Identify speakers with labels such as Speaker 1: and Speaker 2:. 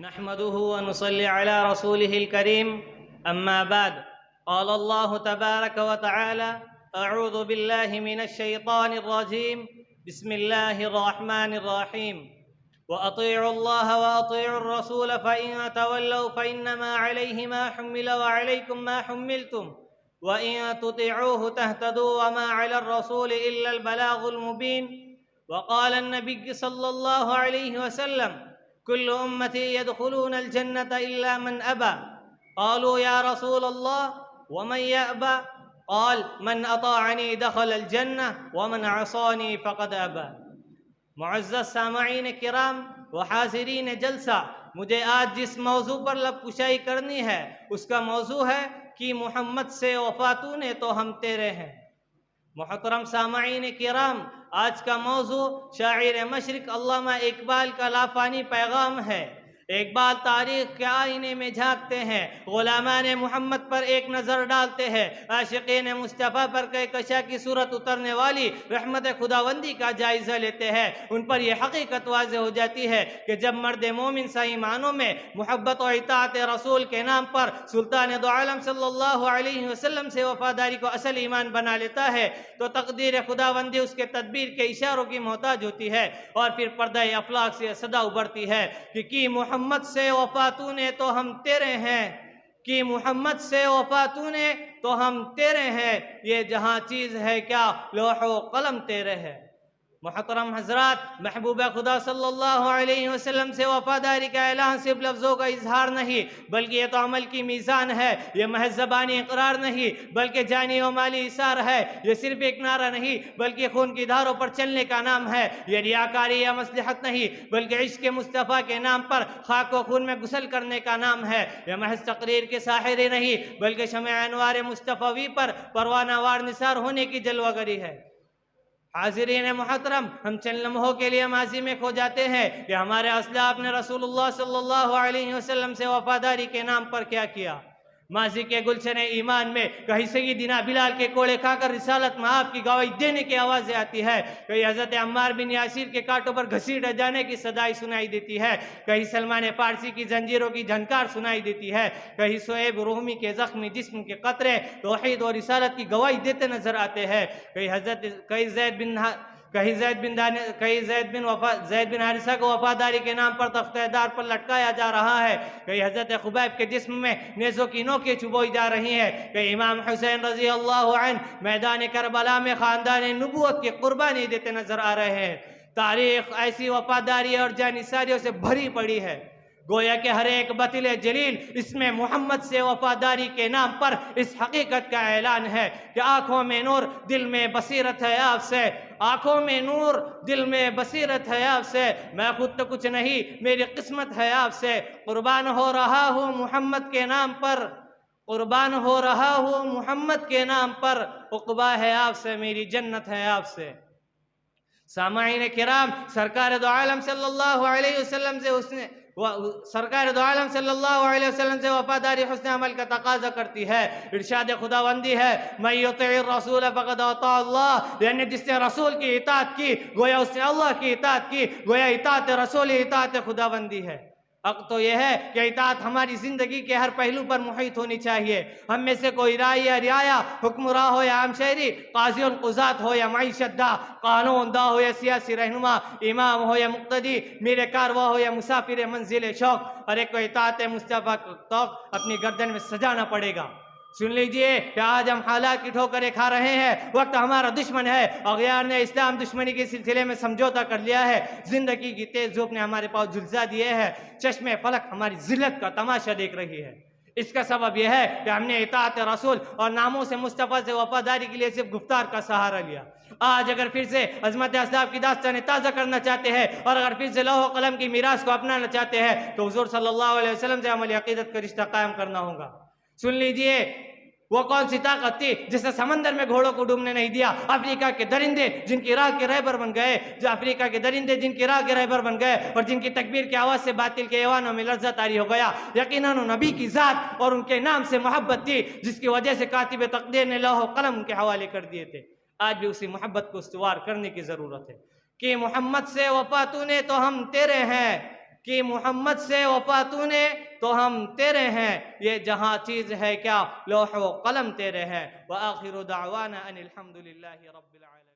Speaker 1: نحمده ونصلي على رسوله الكريم أما بعد قال الله تبارك وتعالى أعوذ بالله من الشيطان الرجيم بسم الله الرحمن الرحيم وأطيعوا الله وأطيعوا الرسول فإن تولوا فإنما عليه ما حمل وعليكم ما حملتم وإن تطيعوه تهتدوا وما على الرسول إلا البلاغ المبين. وقال النبي صلى الله عليه وسلم كل أمتي يدخلون الجنة إلا من أبى. قالوا يا رسول الله ومن يأبى؟ قال من أطاعني دخل الجنة ومن عصاني فقد أبى. معزز سامعین کرام و حاضرین جلسہ، مجھے آج جس موضوع پر لب کشائی کرنی ہے اس کا موضوع ہے کہ محمد سے وفا تو نے تو ہم تیرے ہیں. محترم سامعین کرام، آج کا موضوع شاعر مشرق علامہ اقبال کا لافانی پیغام ہے. اقبال تاریخ کے آئینے میں جھانکتے ہیں، غلامان محمد پر ایک نظر ڈالتے ہیں، عاشقین مصطفیٰ پر کہکشاں کی صورت اترنے والی رحمت خداوندی کا جائزہ لیتے ہیں. ان پر یہ حقیقت واضح ہو جاتی ہے کہ جب مرد مومن صحیح معنوں میں محبت و اطاعت رسول کے نام پر سلطان دو عالم صلی اللہ علیہ وسلم سے وفاداری کو اصل ایمان بنا لیتا ہے تو تقدیر خداوندی اس کے تدبیر کے اشاروں کی محتاج ہوتی ہے، اور پھر پردہ افلاک سے صدا ابھرتی ہے کہ محمد سے وفا تو نے تو ہم تیرے ہیں، کہ محمد سے وفا تو نے تو ہم تیرے ہیں، یہ جہاں چیز ہے کیا لوح و قلم تیرے ہے. محترم حضرات، محبوب خدا صلی اللہ علیہ وسلم سے وفاداری کا اعلان صرف لفظوں کا اظہار نہیں بلکہ یہ تو عمل کی میزان ہے. یہ محض زبانی اقرار نہیں بلکہ جانی و مالی اثار ہے. یہ صرف ایک نعرہ نہیں بلکہ خون کی دھاروں پر چلنے کا نام ہے. یہ ریاکاری یا مصلحت نہیں بلکہ عشق مصطفیٰ کے نام پر خاک و خون میں غسل کرنے کا نام ہے. یہ محض تقریر کے ساحر نہیں بلکہ شمع انوار مصطفی پر پروانہ وار نثار ہونے کی جلوہ گری ہے. حاضرین محترم، ہم چند لمحوں کے لیے ماضی میں کھو جاتے ہیں کہ ہمارے اسلاف نے رسول اللہ صلی اللہ علیہ وسلم سے وفاداری کے نام پر کیا کیا. ماضی کے گلشن ایمان میں کہیں سیدنا بلال کے کوڑے کھا کر رسالت میں آپ کی گواہی دینے کی آوازیں آتی ہے، کہیں حضرت عمار بن یاسر کے کانٹوں پر گھسیٹے جانے کی صدائی سنائی دیتی ہے، کہیں سلمان فارسی کی زنجیروں کی جھنکار سنائی دیتی ہے، کہیں صہیب رومی کے زخمی جسم کے قطرے توحید اور رسالت کی گواہی دیتے نظر آتے ہیں، کہیں زید بن حارثہ کو وفاداری کے نام پر تختہ دار پر لٹکایا جا رہا ہے، کہیں حضرت خبیب کے جسم میں نیزوں کی نوکیں چبوئی جا رہی ہیں، کہیں امام حسین رضی اللہ عنہ میدان کربلا میں خاندان نبوت کی قربانی دیتے نظر آ رہے ہیں. تاریخ ایسی وفاداری اور جانثاریوں سے بھری پڑی ہے، گویا کہ ہر ایک بطل جلیل اس میں محمد سے وفاداری کے نام پر اس حقیقت کا اعلان ہے کہ آنکھوں میں نور دل میں بصیرت ہے آپ سے، آنکھوں میں نور دل میں بصیرت ہے آپ سے، میں خود تو کچھ نہیں میری قسمت ہے آپ سے، قربان ہو رہا ہوں محمد کے نام پر، قربان ہو رہا ہوں محمد کے نام پر، عقبہ ہے آپ سے میری جنت ہے آپ سے. سامعین کرام، سرکار دو عالم صلی اللہ علیہ وسلم سے وفاداری حسن عمل کا تقاضا کرتی ہے. ارشاد خداوندی ہے من یطع الرسول فقد اطاع اللہ، یعنی جس نے رسول کی اطاعت کی گویا اس نے اللہ کی اطاعت کی، گویا اطاعت رسول اطاعت خداوندی ہے. حق تو یہ ہے کہ اطاعت ہماری زندگی کے ہر پہلو پر محیط ہونی چاہیے. ہم میں سے کوئی رائی یا رعایا، حکمراں ہو یا عام شہری، قاضی القضات ہو یا معیشت دا، قانون دا ہو یا سیاسی رہنما، امام ہو یا مقتدی، میر کارواں ہو یا مسافر منزل شوق، ہر ایک کو اطاعت مصطفیٰ کا توق اپنی گردن میں سجانا پڑے گا. سن لیجئے کہ آج ہم حالات کی ٹھوکریں کھا رہے ہیں، وقت ہمارا دشمن ہے، اغیار نے اسلام دشمنی کے سلسلے میں سمجھوتا کر لیا ہے، زندگی کی تیز دھوپ نے ہمارے پاؤں جھلسا دیے ہیں، چشم فلک ہماری ذلت کا تماشا دیکھ رہی ہے. اس کا سبب یہ ہے کہ ہم نے اطاعت رسول اور ناموس مصطفیٰ سے وفاداری کے لیے صرف گفتار کا سہارا لیا. آج اگر پھر سے عظمت اسلاف کی داستانیں تازہ کرنا چاہتے ہیں اور اگر پھر سے لوح و قلم کی میراث کو اپنانا چاہتے ہیں تو حضور صلی اللہ علیہ وسلم سے عملی عقیدت کا رشتہ قائم کرنا ہوگا. سن لیجئے وہ کون سی طاقت تھی جس نے سمندر میں گھوڑوں کو ڈوبنے نہیں دیا؟ افریقہ کے درندے جن کی راہ کے رہبر بن گئے، افریقہ کے درندے جن کی راہ کے رہبر بن گئے اور جن کی تکبیر کی آواز سے باطل کے ایوانوں میں لرزہ طاری ہو گیا. یقیناً نبی کی ذات اور ان کے نام سے محبت تھی جس کی وجہ سے کاتب تقدیر نے لوح و قلم ان کے حوالے کر دیے تھے. آج بھی اسی محبت کو استوار کرنے کی ضرورت ہے کہ محمد سے وفا تو نے تو ہم تیرے ہیں، کہ محمد سے وفا تو نے تو ہم تیرے ہیں، یہ جہاں چیز ہے کیا لوح و قلم تیرے ہیں۔ وآخر دعوانا ان الحمد للہ رب العالمین۔